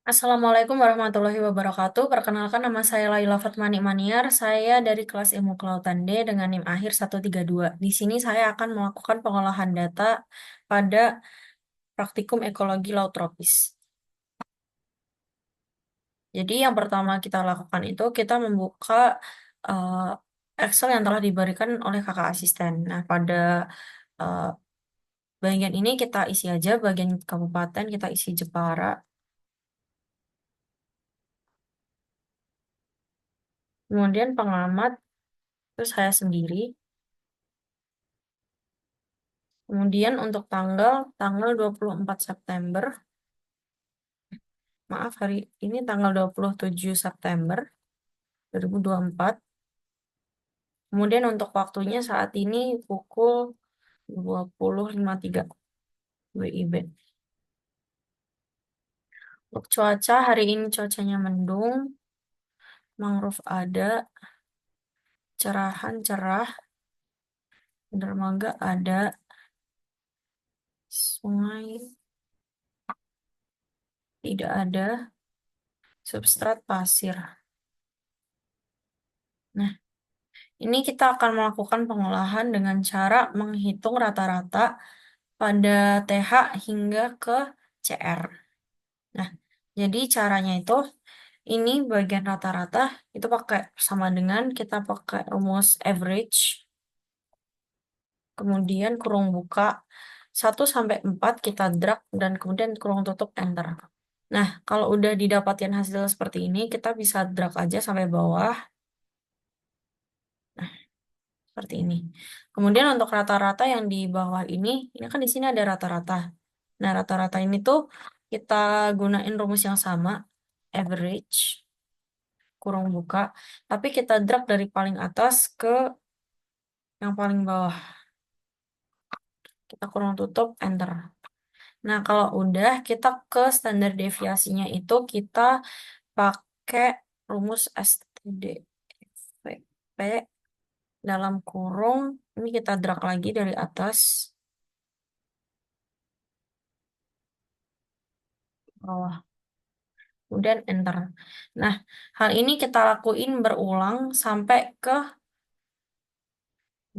Assalamualaikum warahmatullahi wabarakatuh. Perkenalkan nama saya Laila Fatmani Maniar. Saya dari kelas Ilmu Kelautan D dengan NIM akhir 132. Di sini saya akan melakukan pengolahan data pada praktikum ekologi laut tropis. Jadi yang pertama kita lakukan itu kita membuka eh, Excel yang telah diberikan oleh kakak asisten. Nah, pada eh, bagian ini kita isi aja, bagian kabupaten kita isi Jepara. Kemudian pengamat, itu saya sendiri. Kemudian untuk tanggal 24 September, maaf hari ini tanggal 27 September 2024. Kemudian untuk waktunya saat ini pukul 20.53 WIB. Untuk cuaca, hari ini cuacanya mendung, mangrove ada, cerahan cerah, dermaga ada, sungai tidak ada, substrat pasir. Nah, ini kita akan melakukan pengolahan dengan cara menghitung rata-rata pada TH hingga ke CR. Nah, jadi caranya itu ini bagian rata-rata itu pakai sama dengan kita pakai rumus average, kemudian kurung buka 1 sampai 4 kita drag dan kemudian kurung tutup enter. Nah, kalau udah didapatkan hasil seperti ini, kita bisa drag aja sampai bawah. Nah, seperti ini. Kemudian untuk rata-rata yang di bawah ini kan di sini ada rata-rata. Nah, rata-rata ini tuh kita gunain rumus yang sama, average, kurung buka, tapi kita drag dari paling atas ke yang paling bawah. Kita kurung tutup, enter. Nah, kalau udah, kita ke standar deviasinya itu kita pakai rumus STDVP dalam kurung, ini kita drag lagi dari atas, bawah. Kemudian enter. Nah, hal ini kita lakuin berulang sampai ke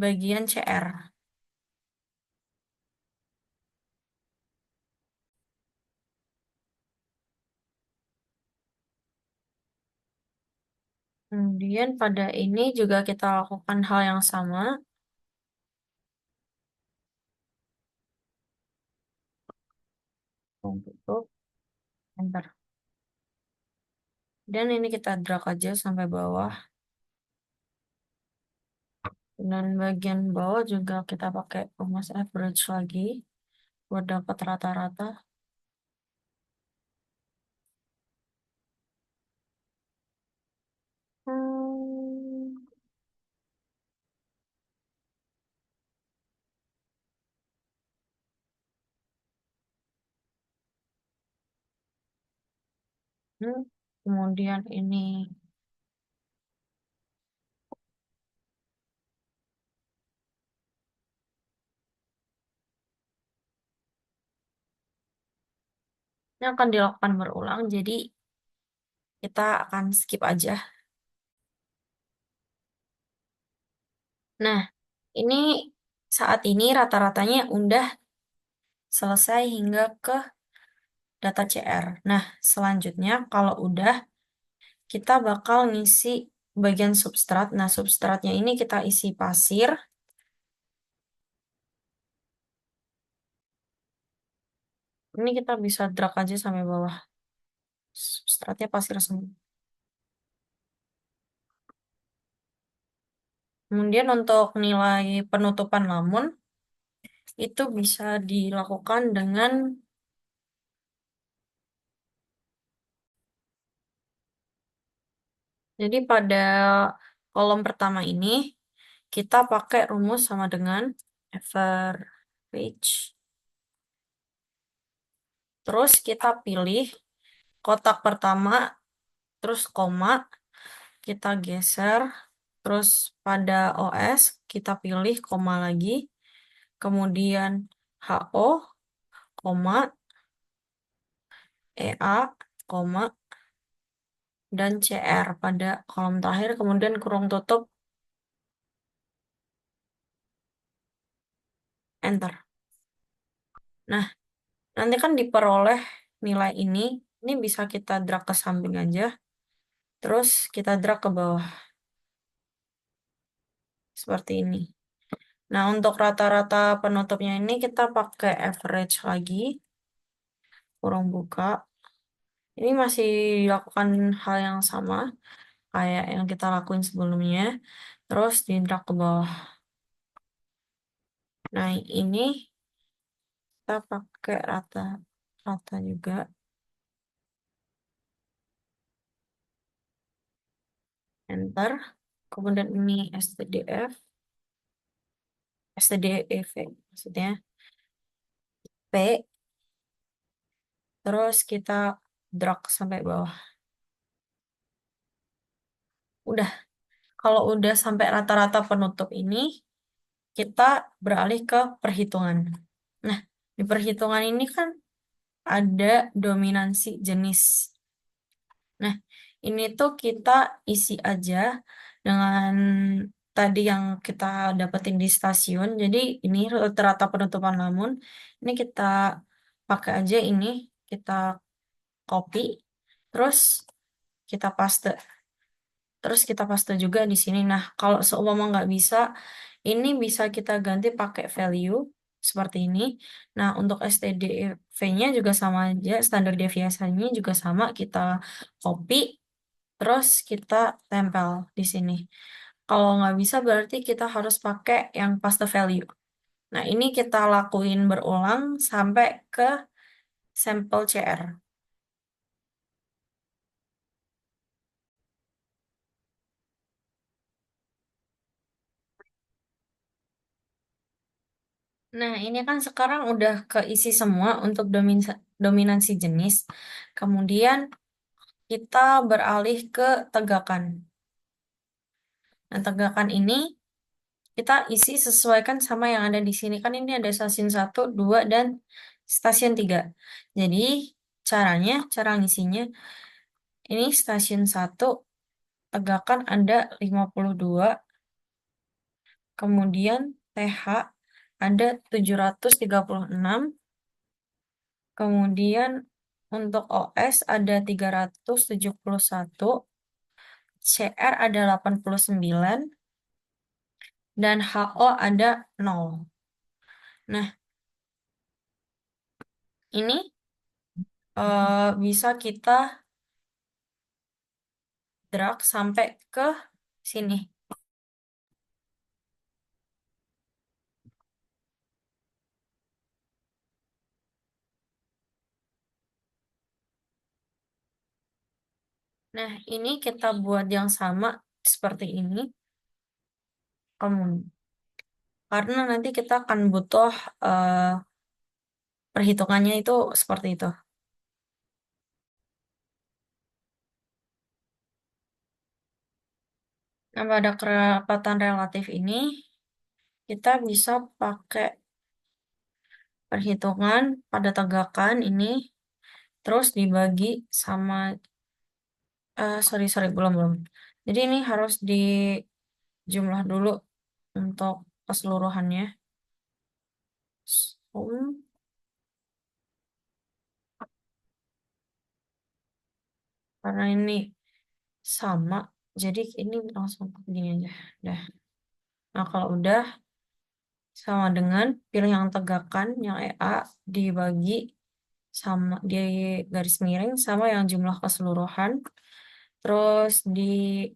bagian CR. Kemudian pada ini juga kita lakukan hal yang sama. Tutup, enter. Dan ini kita drag aja sampai bawah. Dan bagian bawah juga kita pakai rumus average lagi buat dapat rata-rata. Hmm, Kemudian ini akan dilakukan berulang, jadi kita akan skip aja. Nah, ini saat ini rata-ratanya udah selesai hingga ke data CR. Nah, selanjutnya kalau udah, kita bakal ngisi bagian substrat. Nah, substratnya ini kita isi pasir. Ini kita bisa drag aja sampai bawah. Substratnya pasir semua. Kemudian untuk nilai penutupan lamun, itu bisa dilakukan dengan, jadi pada kolom pertama ini, kita pakai rumus sama dengan average. Terus kita pilih kotak pertama, terus koma, kita geser, terus pada OS kita pilih koma lagi, kemudian HO, koma, EA, koma, dan CR pada kolom terakhir, kemudian kurung tutup, enter. Nah, nanti kan diperoleh nilai ini bisa kita drag ke samping aja, terus kita drag ke bawah, seperti ini. Nah, untuk rata-rata penutupnya ini kita pakai average lagi, kurung buka. Ini masih dilakukan hal yang sama, kayak yang kita lakuin sebelumnya, terus di drag ke bawah. Nah, ini kita pakai rata juga. Enter. Kemudian ini STDEV maksudnya P. Terus kita drag sampai bawah. Udah. Kalau udah sampai rata-rata penutup ini, kita beralih ke perhitungan. Nah, di perhitungan ini kan ada dominansi jenis. Nah, ini tuh kita isi aja dengan tadi yang kita dapetin di stasiun. Jadi ini rata-rata penutupan lamun. Ini kita pakai aja ini, kita copy, terus kita paste. Terus kita paste juga di sini. Nah, kalau seumpama nggak bisa, ini bisa kita ganti pakai value seperti ini. Nah, untuk STDV-nya juga sama aja, standar deviasinya juga sama. Kita copy, terus kita tempel di sini. Kalau nggak bisa, berarti kita harus pakai yang paste value. Nah, ini kita lakuin berulang sampai ke sampel CR. Nah, ini kan sekarang udah keisi semua untuk dominansi jenis. Kemudian kita beralih ke tegakan. Nah, tegakan ini kita isi sesuaikan sama yang ada di sini. Kan ini ada stasiun 1, 2, dan stasiun 3. Jadi, cara ngisinya, ini stasiun 1, tegakan ada 52, kemudian TH ada 736, kemudian untuk OS ada 371, CR ada 89, dan HO ada 0. Nah, ini bisa kita drag sampai ke sini. Nah, ini kita buat yang sama seperti ini. Karena nanti kita akan butuh perhitungannya itu seperti itu. Nah, pada kerapatan relatif ini, kita bisa pakai perhitungan pada tegakan ini, terus dibagi sama, sorry, belum. Jadi ini harus dijumlah dulu untuk keseluruhannya. Sum, karena ini sama, jadi ini langsung gini aja. Dah. Nah, kalau udah sama dengan pilih yang tegakan, yang EA dibagi sama di garis miring sama yang jumlah keseluruhan. Terus ini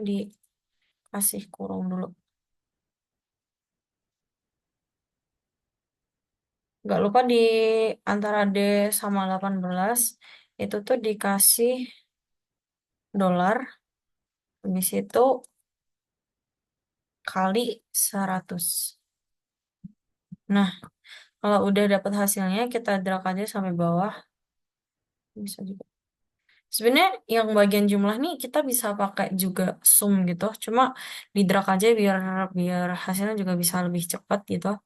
dikasih kurung dulu. Nggak lupa di antara D sama 18 itu tuh dikasih dolar. Habis itu kali 100. Nah, kalau udah dapat hasilnya, kita drag aja sampai bawah. Bisa juga. Sebenarnya yang bagian jumlah nih kita bisa pakai juga sum gitu. Cuma di drag aja biar biar hasilnya juga bisa lebih cepat gitu.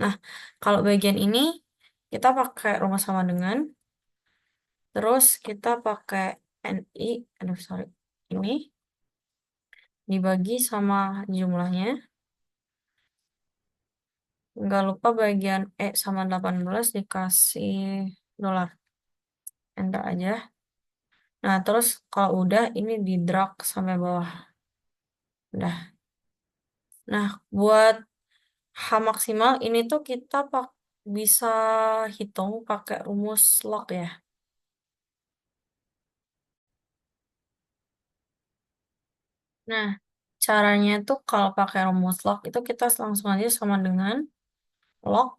Nah, kalau bagian ini kita pakai rumus sama dengan Terus kita pakai NI, aduh sorry, ini dibagi sama jumlahnya. Nggak lupa bagian E sama 18 dikasih dolar. Enter aja. Nah, terus kalau udah ini di drag sampai bawah. Udah. Nah, buat H maksimal ini tuh kita bisa hitung pakai rumus log ya. Nah, caranya tuh kalau pakai rumus log itu kita langsung aja sama dengan log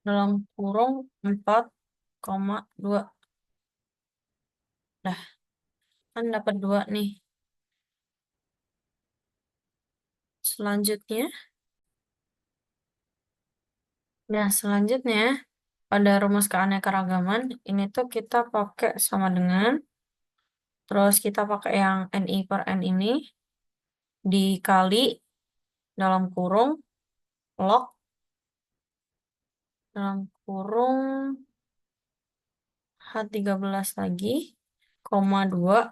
dalam kurung 4,2. Dah, kan dapat 2 nih. Selanjutnya, pada rumus keanekaragaman ini tuh kita pakai sama dengan, terus kita pakai yang NI per N ini dikali dalam kurung log dalam kurung H13 lagi, koma 2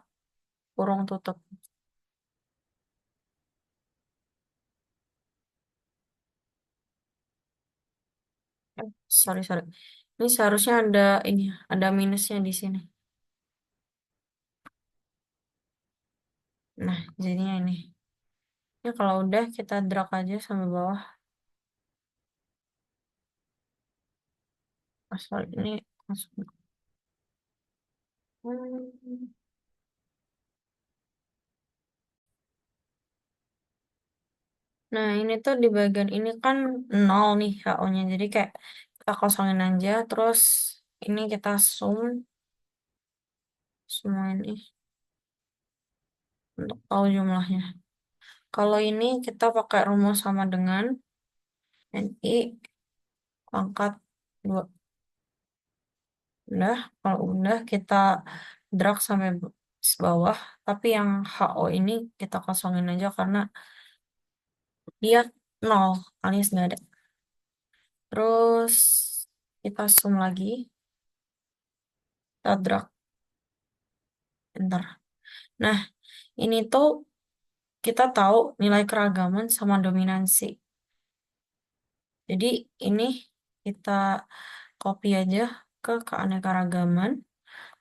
kurung tutup. Sorry, sorry. Ini seharusnya ada minusnya di sini. Nah, jadinya ini. Ini kalau udah kita drag aja sampai bawah. Asal ini masuk. Hmm. Nah, ini tuh di bagian ini kan 0 nih HO-nya. Jadi kayak kita kosongin aja. Terus ini kita sum semua ini untuk tahu jumlahnya. Kalau ini kita pakai rumus sama dengan NI pangkat 2. Udah, kalau udah kita drag sampai bawah. Tapi yang HO ini kita kosongin aja karena dia 0 alias nggak ada. Terus kita sum lagi. Kita drag. Bentar. Nah, ini tuh kita tahu nilai keragaman sama dominansi. Jadi ini kita copy aja ke keanekaragaman.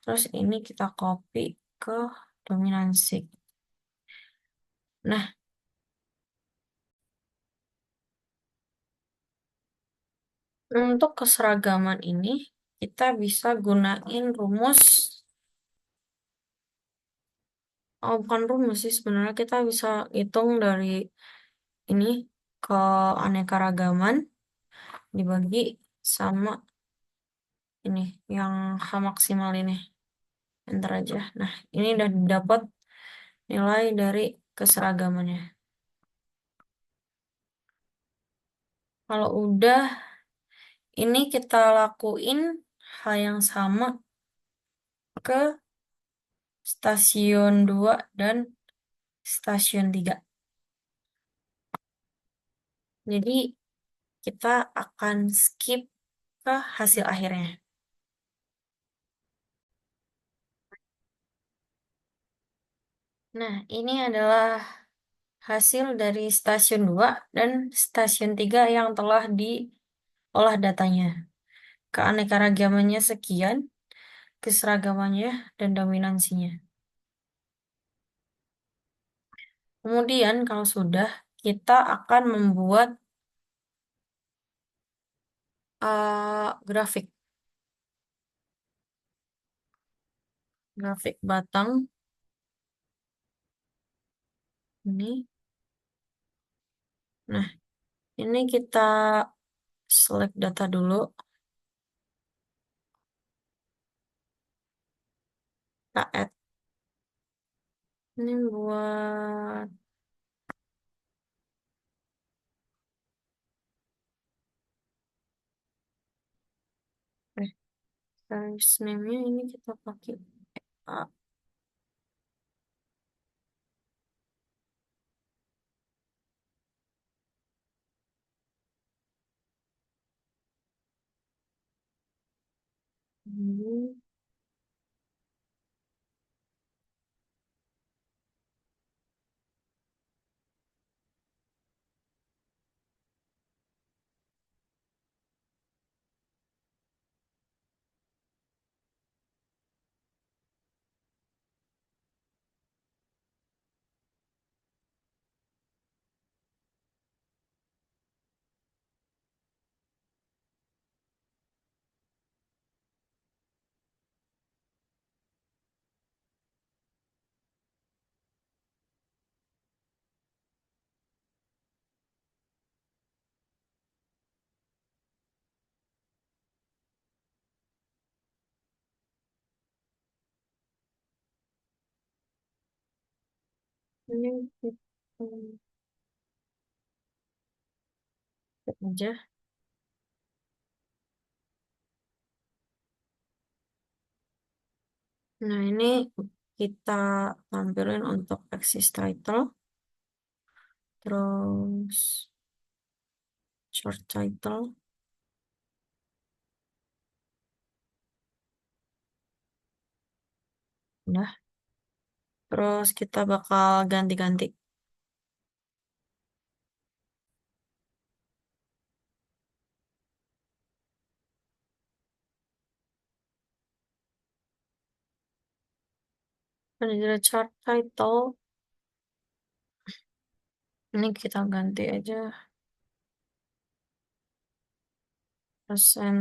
Terus ini kita copy ke dominansi. Nah, untuk keseragaman ini kita bisa gunain rumus, oh bukan rumus sih sebenarnya, kita bisa hitung dari ini keanekaragaman dibagi sama ini yang H maksimal ini. Enter aja. Nah, ini udah dapat nilai dari keseragamannya. Kalau udah, ini kita lakuin hal yang sama ke stasiun 2 dan stasiun 3. Jadi, kita akan skip ke hasil akhirnya. Nah, ini adalah hasil dari stasiun 2 dan stasiun 3 yang telah diolah datanya. Keanekaragamannya sekian, keseragamannya, dan dominansinya. Kemudian kalau sudah, kita akan membuat grafik. Grafik batang ini. Nah, ini kita select data dulu. Kita add. Ini buat size name-nya ini kita pakai A. Ini kita lihat aja. Nah, ini kita tampilin untuk axis title, terus short title. Udah. Terus kita bakal ganti-ganti. Ada chart title. Ini kita ganti aja persen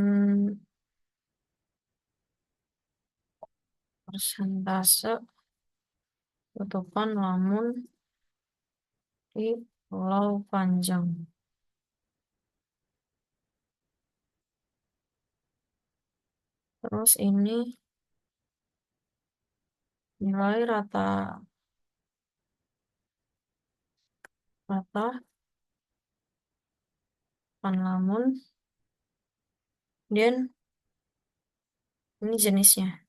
persentase tutupan lamun di pulau panjang. Terus ini nilai rata pan lamun dan ini jenisnya.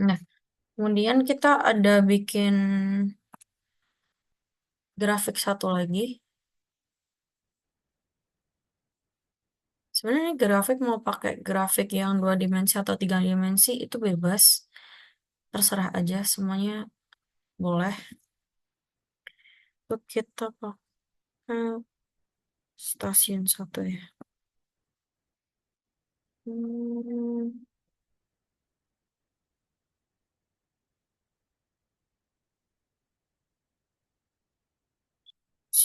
Nah, kemudian kita ada bikin grafik satu lagi. Sebenarnya ini grafik mau pakai grafik yang 2 dimensi atau 3 dimensi itu bebas. Terserah aja, semuanya boleh. Untuk kita pakai stasiun satu ya. Hmm,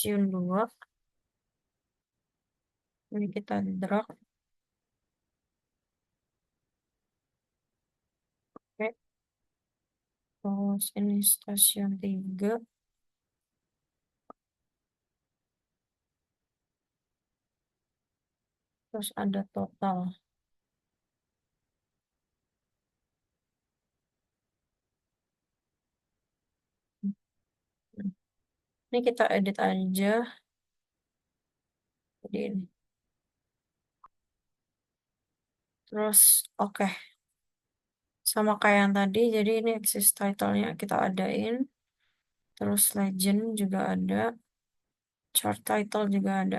stasiun 2. Ini kita drag. Oke. Terus ini stasiun 3. Terus ada total. Ini kita edit aja. Jadi ini. Terus oke. Sama kayak yang tadi. Jadi ini axis title-nya kita adain. Terus legend juga ada. Chart title juga ada.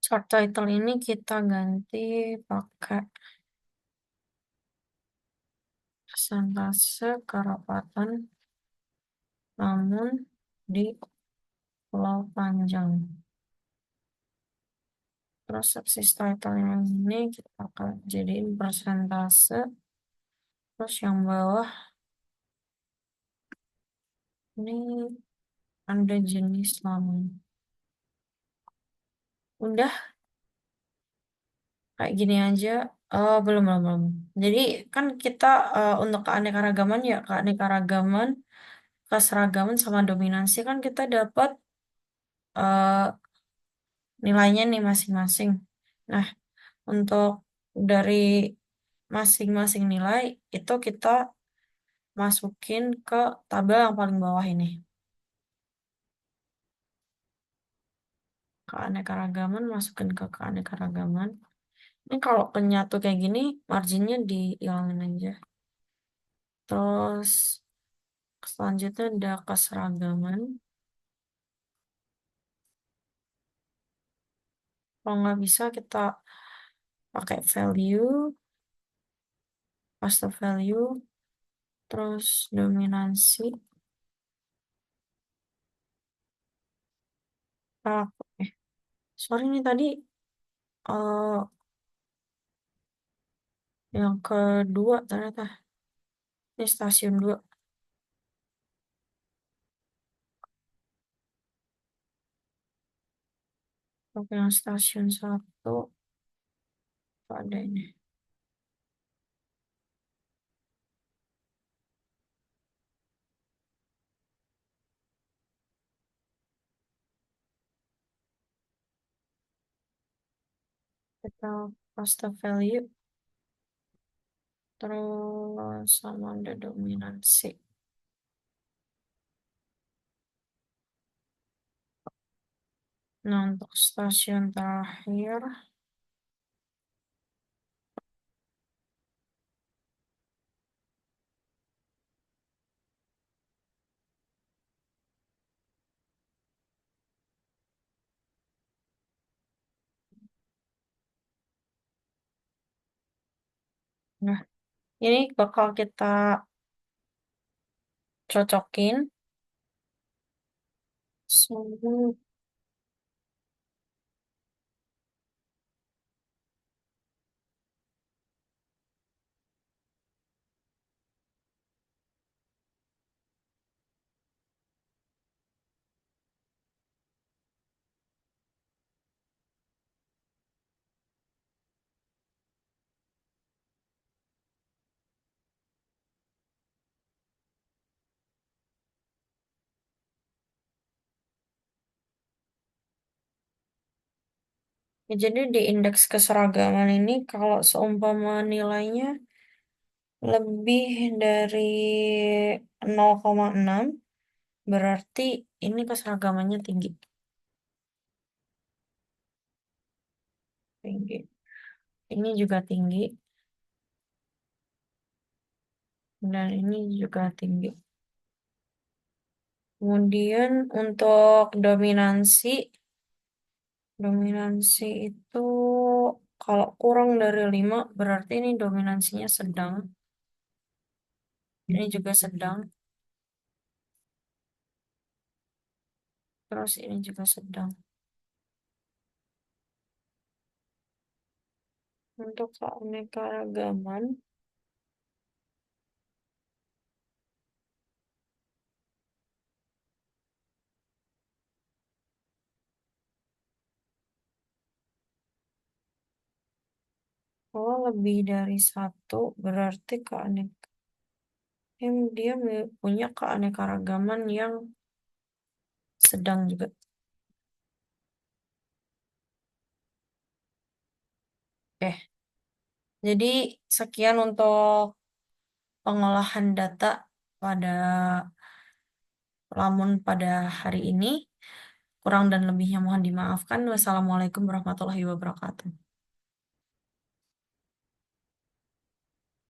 Chart title ini kita ganti pakai persentase kerapatan namun di pulau panjang. Terus axis title yang ini kita akan jadiin persentase. Terus yang bawah ini ada jenis lamun. Udah kayak gini aja. Oh, belum, belum, belum. Jadi kan kita untuk keanekaragaman ya, keanekaragaman, keseragaman sama dominansi kan kita dapat eh, nilainya nih masing-masing. Nah, untuk dari masing-masing nilai itu kita masukin ke tabel yang paling bawah ini. Keanekaragaman, masukin ke keanekaragaman. Ini kalau kenyatu kayak gini, marginnya dihilangin aja. Terus selanjutnya ada keseragaman. Kalau nggak bisa kita pakai value, paste value, terus dominansi. Ah, sorry nih tadi eh, yang kedua ternyata ini stasiun 2. Oke, yang stasiun 1 ada ini. Kita pasta value terus sama ada dominansi. Nah, untuk stasiun terakhir, nah ini bakal kita cocokin sama. Ya, jadi di indeks keseragaman ini kalau seumpama nilainya lebih dari 0,6 berarti ini keseragamannya tinggi. Tinggi. Ini juga tinggi. Dan ini juga tinggi. Kemudian untuk dominansi itu kalau kurang dari 5 berarti ini dominansinya sedang. Ini juga sedang. Terus ini juga sedang. Untuk keanekaragaman, kalau lebih dari 1 berarti dia punya keanekaragaman yang sedang juga. Oke, jadi sekian untuk pengolahan data pada Lamun pada hari ini. Kurang dan lebihnya mohon dimaafkan. Wassalamualaikum warahmatullahi wabarakatuh.